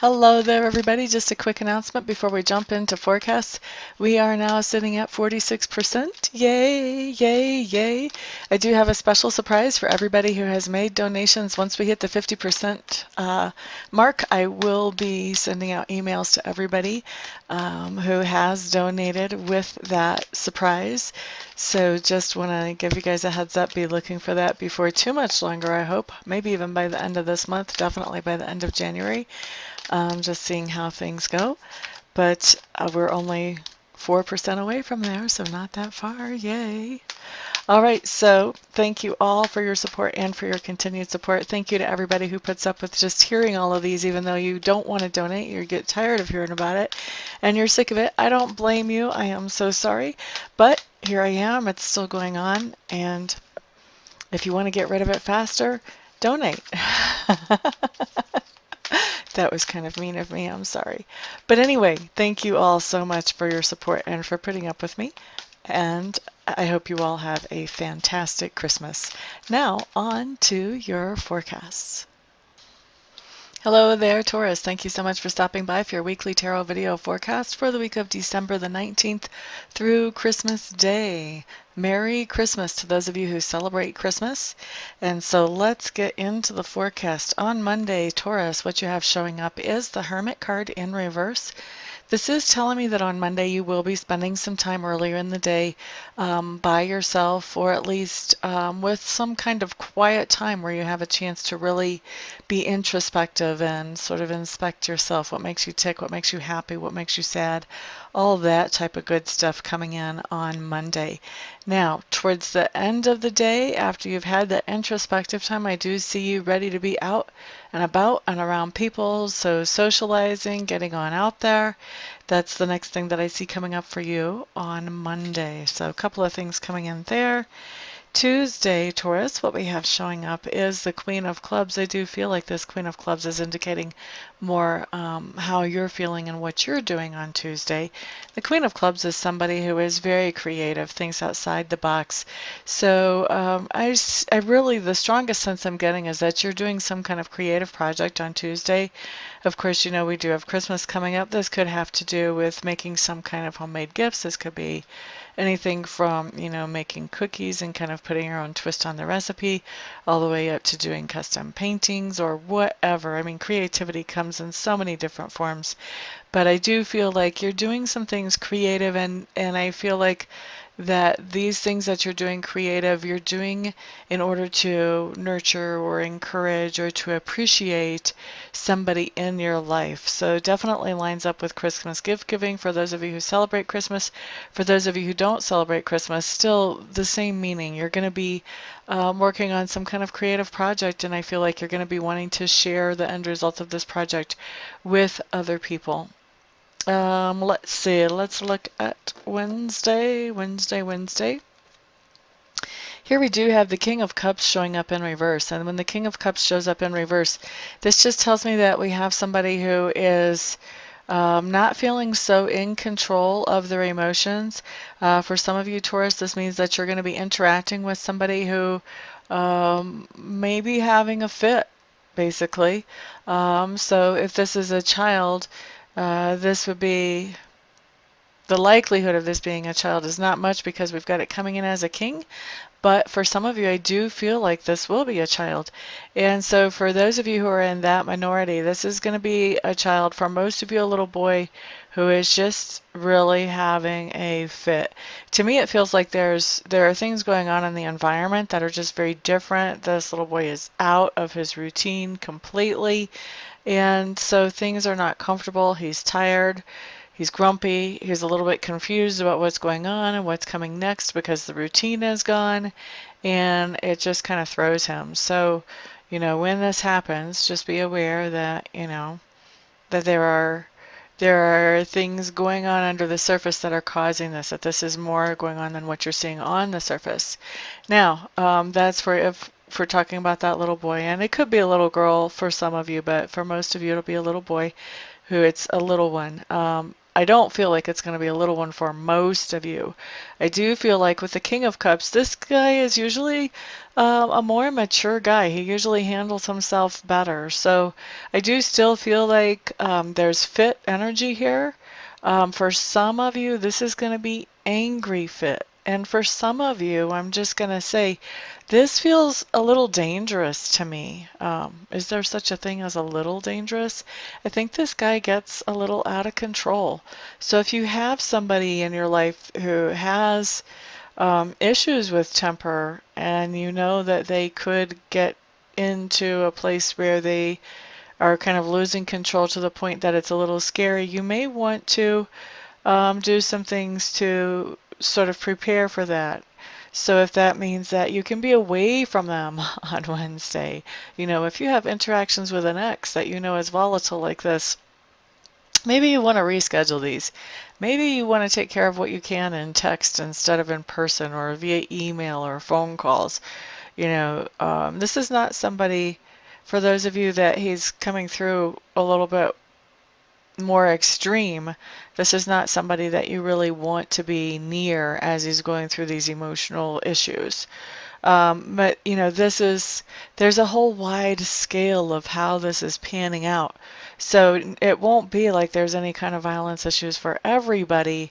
Hello there, everybody. Just a quick announcement before we jump into forecasts. We are now sitting at 46%. Yay, yay, yay. I do have a special surprise for everybody who has made donations. Once we hit the 50% mark, I will be sending out emails to everybody who has donated with that surprise. So just want to give you guys a heads up. Be looking for that before too much longer, I hope. Maybe even by the end of this month, definitely by the end of January. Just seeing how things go, but we're only 4% away from there, so not that far. Yay! All right, so thank you all for your support and for your continued support. Thank you to everybody who puts up with just hearing all of these, even though you don't want to donate, you get tired of hearing about it, and you're sick of it. I don't blame you. I am so sorry, but here I am. It's still going on, and if you want to get rid of it faster, donate. That was kind of mean of me, I'm sorry. But anyway, thank you all so much for your support and for putting up with me. And I hope you all have a fantastic Christmas. Now, on to your forecasts. Hello there, Taurus. Thank you so much for stopping by for your weekly tarot video forecast for the week of December the 19th through Christmas Day. Merry Christmas to those of you who celebrate Christmas. And so let's get into the forecast. On Monday, Taurus, what you have showing up is the Hermit card in reverse. This is telling me that on Monday you will be spending some time earlier in the day by yourself, or at least with some kind of quiet time where you have a chance to really be introspective and sort of inspect yourself. What makes you tick, what makes you happy, what makes you sad, all that type of good stuff coming in on Monday. Now, towards the end of the day, after you've had that introspective time, I do see you ready to be out and about and around people, so socializing, getting on out there. That's the next thing that I see coming up for you on Monday. So a couple of things coming in there. Tuesday, Taurus, what we have showing up is the Queen of Clubs. I do feel like this Queen of Clubs is indicating more how you're feeling and what you're doing on Tuesday. The Queen of Clubs is somebody who is very creative, thinks outside the box. So I really, the strongest sense I'm getting is that you're doing some kind of creative project on Tuesday. Of course, you know, we do have Christmas coming up. This could have to do with making some kind of homemade gifts. This could be anything from, you know, making cookies and kind of putting your own twist on the recipe, all the way up to doing custom paintings or whatever. I mean, creativity comes in so many different forms, but I do feel like you're doing some things creative, and I feel like that these things that you're doing creative, you're doing in order to nurture or encourage or to appreciate somebody in your life. So definitely lines up with Christmas gift giving for those of you who celebrate Christmas. For those of you who don't celebrate Christmas, still the same meaning. You're going to be working on some kind of creative project, and I feel like you're going to be wanting to share the end result of this project with other people. Let's see, let's look at Wednesday. Here we do have the King of Cups showing up in reverse. And when the King of Cups shows up in reverse, this just tells me that we have somebody who is not feeling so in control of their emotions. For some of you, Taurus, this means that you're going to be interacting with somebody who may be having a fit, basically. So if this is a child, this would be, the likelihood of this being a child is not much because we've got it coming in as a king. But for some of you, I do feel like this will be a child. And so for those of you who are in that minority, this is going to be a child. For most of you, a little boy who is just really having a fit. To me, it feels like there are things going on in the environment that are just very different. This little boy is out of his routine completely. And so things are not comfortable. He's tired. He's grumpy. He's a little bit confused about what's going on and what's coming next because the routine is gone, and it just kind of throws him. So, you know, when this happens, just be aware that, you know, that there are things going on under the surface that are causing this, that this is more going on than what you're seeing on the surface. Now, that's for if we're talking about that little boy, and it could be a little girl for some of you, but for most of you, it'll be a little boy who it's a little one. I don't feel like it's going to be a little one for most of you. I do feel like with the King of Cups, this guy is usually a more mature guy. He usually handles himself better. So I do still feel like there's fit energy here. For some of you, this is going to be angry fit. And for some of you, I'm just going to say, this feels a little dangerous to me. Is there such a thing as a little dangerous? I think this guy gets a little out of control. So if you have somebody in your life who has issues with temper and you know that they could get into a place where they are kind of losing control to the point that it's a little scary, you may want to do some things to sort of prepare for that. So if that means that you can be away from them on Wednesday, if you have interactions with an ex that you know is volatile like this, maybe you want to reschedule these. Maybe you want to take care of what you can in text instead of in person or via email or phone calls. This is not somebody, for those of you that he's coming through a little bit more extreme, this is not somebody that you really want to be near as he's going through these emotional issues. But there's a whole wide scale of how this is panning out. So it won't be like there's any kind of violence issues for everybody,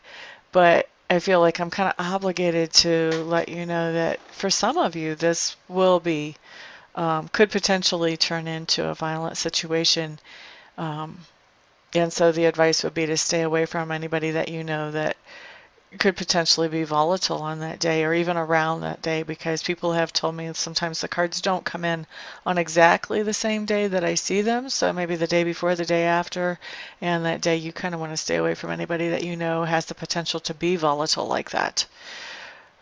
but I feel like I'm kind of obligated to let you know that for some of you, this will be, could potentially turn into a violent situation. And so the advice would be to stay away from anybody that you know that could potentially be volatile on that day or even around that day, because people have told me sometimes the cards don't come in on exactly the same day that I see them. So maybe the day before, the day after, and that day you kind of want to stay away from anybody that you know has the potential to be volatile like that.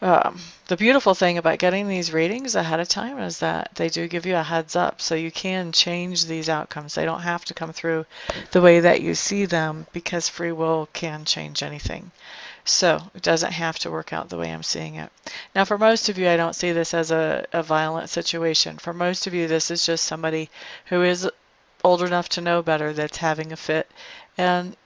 The beautiful thing about getting these readings ahead of time is that they do give you a heads up, so you can change these outcomes. They don't have to come through the way that you see them, because free will can change anything. So it doesn't have to work out the way I'm seeing it. Now, for most of you, I don't see this as a violent situation. For most of you, this is just somebody who is old enough to know better that's having a fit. And,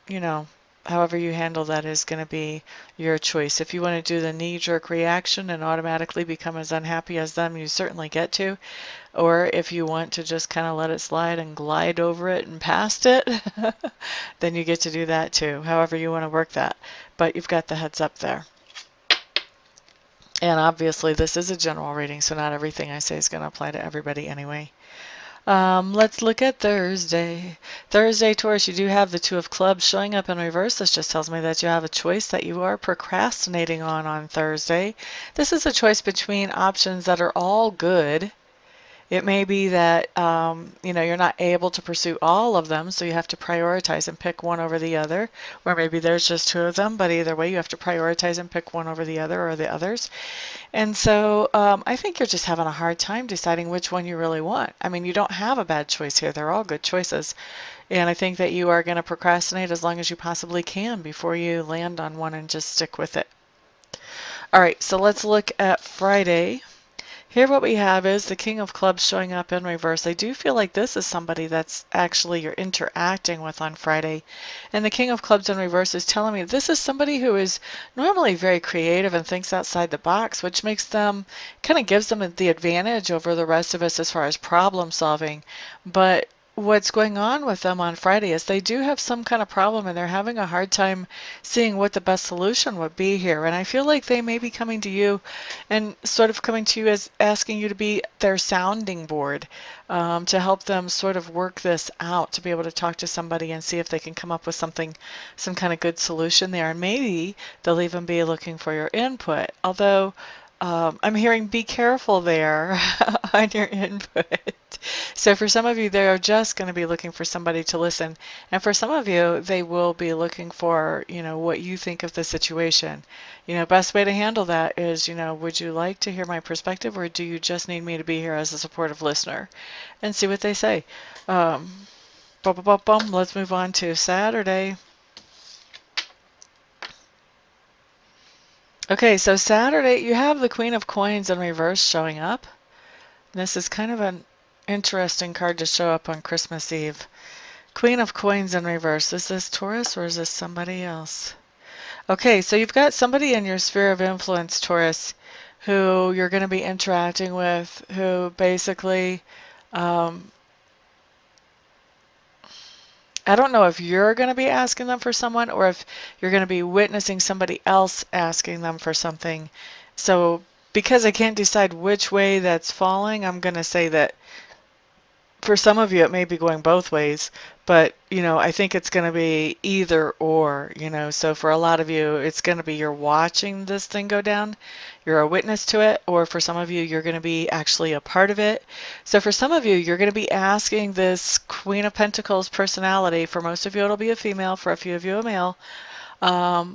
however you handle that is going to be your choice. If you want to do the knee-jerk reaction and automatically become as unhappy as them, you certainly get to. Or if you want to just kind of let it slide and glide over it and past it, then you get to do that too, however you want to work that. But you've got the heads up there. And obviously this is a general reading, so not everything I say is going to apply to everybody anyway. Let's look at Thursday. Thursday, Taurus, you do have the Two of Clubs showing up in reverse. This just tells me that you have a choice that you are procrastinating on Thursday. This is a choice between options that are all good. It may be that you're not able to pursue all of them, so you have to prioritize and pick one over the other. Or maybe there's just two of them, but either way you have to prioritize and pick one over the other or the others. And so I think you're just having a hard time deciding which one you really want. I mean, you don't have a bad choice here. They're all good choices. And I think that you are going to procrastinate as long as you possibly can before you land on one and just stick with it. All right, so let's look at Friday. Here what we have is the King of Clubs showing up in reverse. I do feel like this is somebody that's actually you're interacting with on Friday. And the King of Clubs in reverse is telling me this is somebody who is normally very creative and thinks outside the box, which makes them, kind of gives them the advantage over the rest of us as far as problem solving. But what's going on with them on Friday is they do have some kind of problem and they're having a hard time seeing what the best solution would be here. And I feel like they may be coming to you and sort of coming to you as asking you to be their sounding board, to help them sort of work this out, to be able to talk to somebody and see if they can come up with something, some kind of good solution there. And maybe they'll even be looking for your input. Although I'm hearing be careful there on your input. So for some of you, they're just going to be looking for somebody to listen. And for some of you, they will be looking for, what you think of the situation. Best way to handle that is, would you like to hear my perspective, or do you just need me to be here as a supportive listener? And see what they say. Let's move on to Saturday. Okay, so Saturday, you have the Queen of Coins in reverse showing up. This is kind of an interesting card to show up on Christmas Eve. Queen of Coins in reverse. Is this Taurus or is this somebody else? Okay, so you've got somebody in your sphere of influence, Taurus, who you're going to be interacting with, who basically, um, I don't know if you're going to be asking them for someone or if you're going to be witnessing somebody else asking them for something. So because I can't decide which way that's falling, I'm going to say that for some of you, it may be going both ways, but I think it's going to be either or. So for a lot of you, it's going to be you're watching this thing go down, you're a witness to it, or for some of you, you're going to be actually a part of it. So for some of you, you're going to be asking this Queen of Pentacles personality. For most of you, it'll be a female, for a few of you, a male.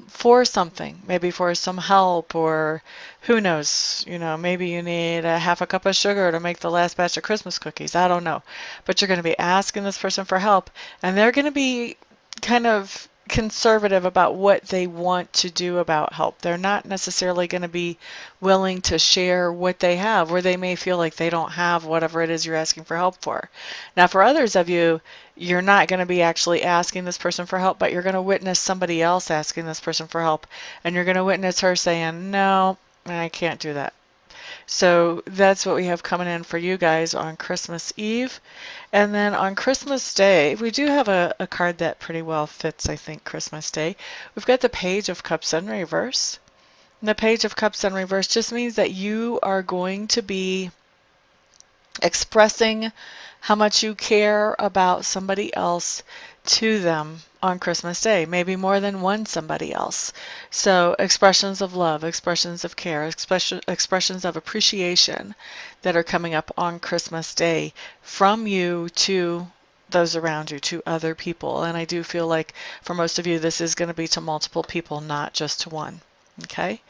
For something, maybe for some help, or who knows, maybe you need a half a cup of sugar to make the last batch of Christmas cookies. I don't know. But you're going to be asking this person for help, and they're going to be kind of conservative about what they want to do about help. They're not necessarily going to be willing to share what they have, or they may feel like they don't have whatever it is you're asking for help for. Now, for others of you, you're not going to be actually asking this person for help, but you're going to witness somebody else asking this person for help, and you're going to witness her saying, no, I can't do that. So that's what we have coming in for you guys on Christmas Eve. And then on Christmas Day, we do have a card that pretty well fits, I think, Christmas Day. We've got the Page of Cups in reverse. And the Page of Cups in reverse just means that you are going to be expressing how much you care about somebody else to them on Christmas Day, maybe more than one somebody else. So expressions of love, expressions of care, expressions of appreciation that are coming up on Christmas Day from you to those around you, to other people. And I do feel like for most of you, this is going to be to multiple people, not just to one. Okay?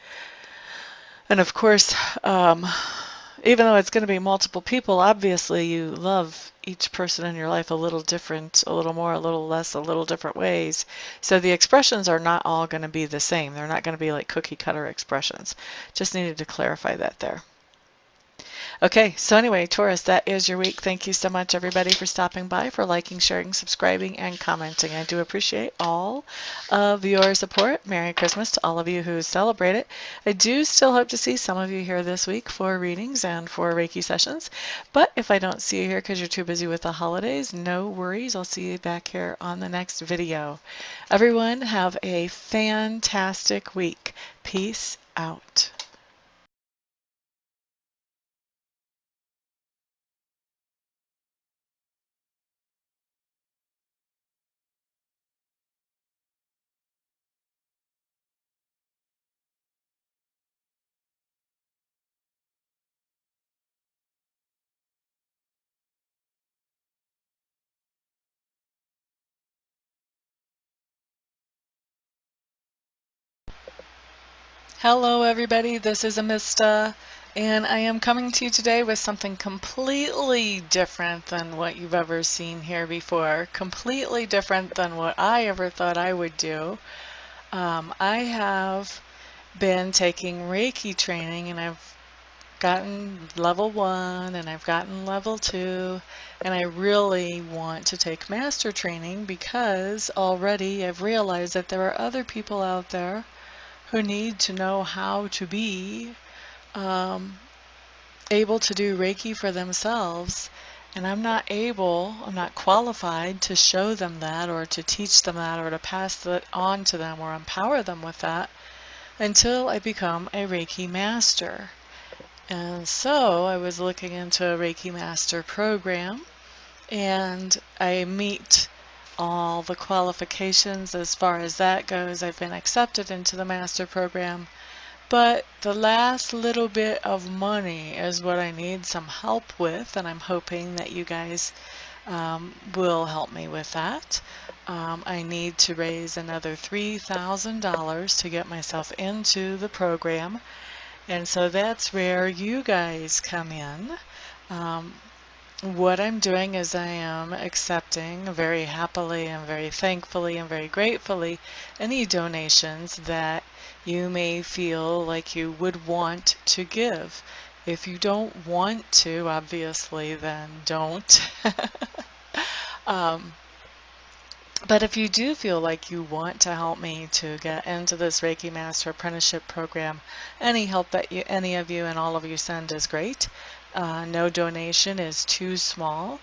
And of course, even though it's going to be multiple people, obviously you love each person in your life a little different, a little more, a little less, a little different ways. So the expressions are not all going to be the same. They're not going to be like cookie cutter expressions. Just needed to clarify that there. Okay, so anyway, Taurus, that is your week. Thank you so much, everybody, for stopping by, for liking, sharing, subscribing, and commenting. I do appreciate all of your support. Merry Christmas to all of you who celebrate it. I do still hope to see some of you here this week for readings and for Reiki sessions. But if I don't see you here because you're too busy with the holidays, no worries. I'll see you back here on the next video. Everyone, have a fantastic week. Peace out. Hello everybody, this is Amista, and I am coming to you today with something completely different than what you've ever seen here before, completely different than what I ever thought I would do. I have been taking Reiki training, and I've gotten level 1 and I've gotten level 2, and I really want to take master training because already I've realized that there are other people out there who need to know how to be able to do Reiki for themselves, and I'm not qualified to show them that or to teach them that or to pass that on to them or empower them with that until I become a Reiki Master. And so I was looking into a Reiki Master program, and I meet all the qualifications as far as that goes. I've been accepted into the master program, but the last little bit of money is what I need some help with, and I'm hoping that you guys will help me with that. I need to raise another $3,000 to get myself into the program, and so that's where you guys come in. What I'm doing is I am accepting very happily and very thankfully and very gratefully any donations that you may feel like you would want to give. If you don't want to, obviously, then don't. But if you do feel like you want to help me to get into this Reiki Master Apprenticeship Program, any help that any of you and all of you send is great. No donation is too small.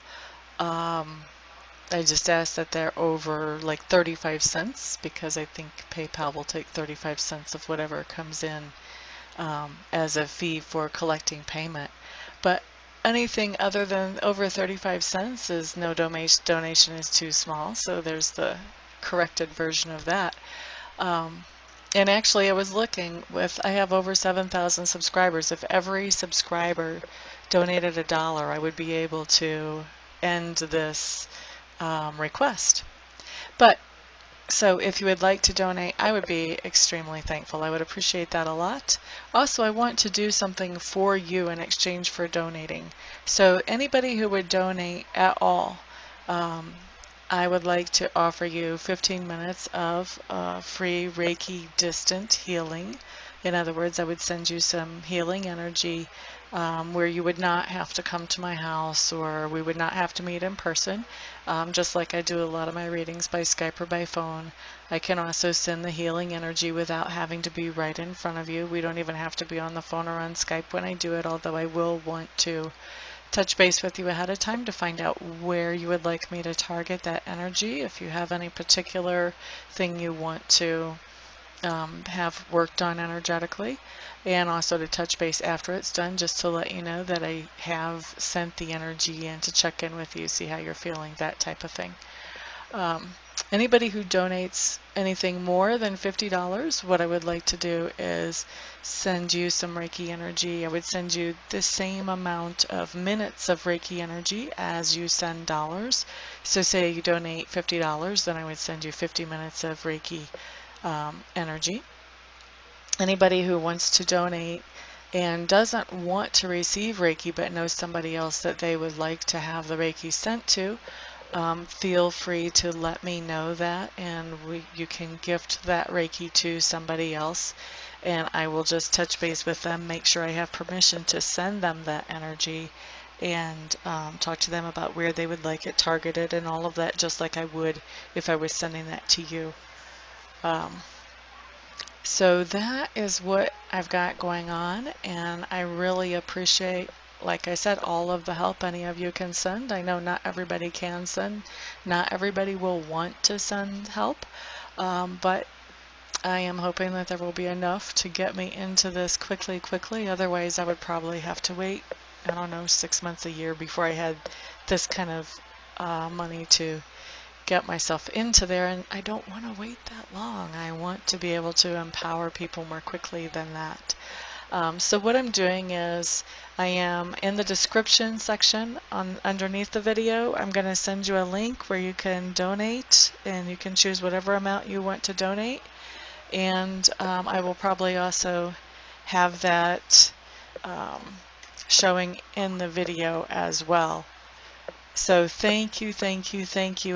I just ask that they're over like 35 cents because I think PayPal will take 35 cents of whatever comes in as a fee for collecting payment. But anything other than over 35 cents is no donation is too small. So there's the corrected version of that. And actually I was looking I have over 7,000 subscribers. If every subscriber donated $1, I would be able to end this request. But so if you would like to donate, I would be extremely thankful. I would appreciate that a lot. Also, I want to do something for you in exchange for donating. So anybody who would donate at all, I would like to offer you 15 minutes of free Reiki distant healing. In other words, I would send you some healing energy where you would not have to come to my house, or we would not have to meet in person, just like I do a lot of my readings by Skype or by phone. I can also send the healing energy without having to be right in front of you. We don't even have to be on the phone or on Skype when I do it, although I will want to touch base with you ahead of time to find out where you would like me to target that energy. If you have any particular thing you want to have worked on energetically, and also to touch base after it's done just to let you know that I have sent the energy in to check in with you, see how you're feeling, that type of thing. Anybody who donates anything more than $50, what I would like to do is send you some Reiki energy. I would send you the same amount of minutes of Reiki energy as you send dollars. So say you donate $50, then I would send you 50 minutes of Reiki energy. Anybody who wants to donate and doesn't want to receive Reiki but knows somebody else that they would like to have the Reiki sent to, feel free to let me know that, and you can gift that Reiki to somebody else, and I will just touch base with them, make sure I have permission to send them that energy, and talk to them about where they would like it targeted and all of that, just like I would if I was sending that to you. So that is what I've got going on, and I really appreciate, like I said, all of the help any of you can send. I know not everybody can send, not everybody will want to send help, but I am hoping that there will be enough to get me into this quickly. Otherwise I would probably have to wait, I don't know, 6 months, a year before I had this kind of money to get myself into there, and I don't want to wait that long. I want to be able to empower people more quickly than that. So what I'm doing is I am in the description section underneath the video. I'm going to send you a link where you can donate, and you can choose whatever amount you want to donate, and I will probably also have that showing in the video as well. So thank you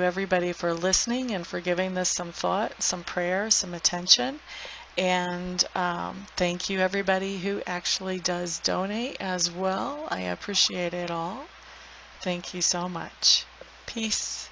everybody for listening and for giving this some thought, some prayer, some attention. And thank you everybody who actually does donate as well. I appreciate it all. Thank you so much. Peace.